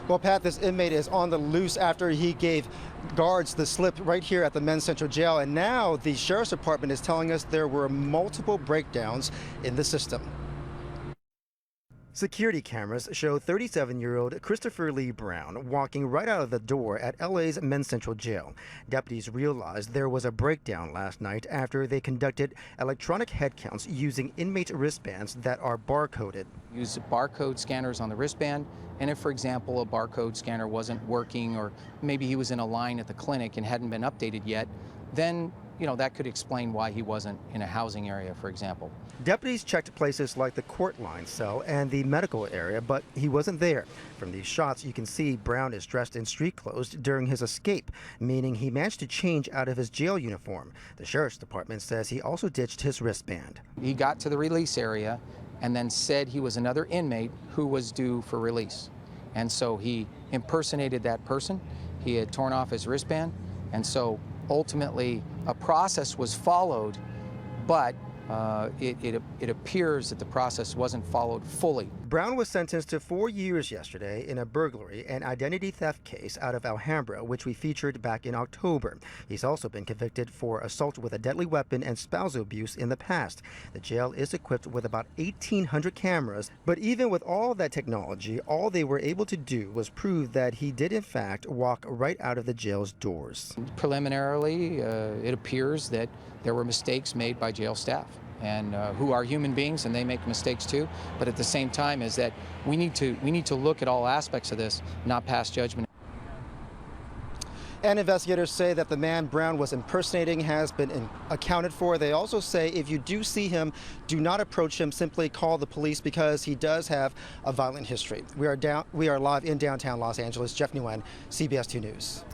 Well, Pat, this inmate is on the loose after he gave guards the slip right here at the Men's Central Jail. And now the Sheriff's Department is telling us there were multiple breakdowns in the system. Security cameras show 37-year-old Christopher Lee Brown walking right out of the door at LA's Men's Central Jail. Deputies realized there was a breakdown last night after they conducted electronic head counts using inmate wristbands that are barcoded. Use barcode scanners on the wristband, and if, for example, a barcode scanner wasn't working, or maybe he was in a line at the clinic and hadn't been updated yet, then that could explain why he wasn't in a housing area, for example. Deputies checked places like the court line cell and the medical area, but he wasn't there. From these shots, you can see Brown is dressed in street clothes during his escape, meaning he managed to change out of his jail uniform. The Sheriff's Department says he also ditched his wristband. He got to the release area and then said he was another inmate who was due for release. And so he impersonated that person. He had torn off his wristband, and so ultimately a process was followed, but it appears that the process wasn't followed fully. Brown was sentenced to 4 years yesterday in a burglary and identity theft case out of Alhambra, which we featured back in October. He's also been convicted for assault with a deadly weapon and spousal abuse in the past. The jail is equipped with about 1,800 cameras, but even with all that technology, all they were able to do was prove that he did in fact walk right out of the jail's doors. Preliminarily, it appears that there were mistakes made by jail staff, and who are human beings and they make mistakes too. But at the same time is that we need to look at all aspects of this, not pass judgment. And investigators say that the man Brown was impersonating has been accounted for. They also say if you do see him, do not approach him. Simply call the police because he does have a violent history. We are live in downtown Los Angeles. Jeff Nguyen, CBS 2 News.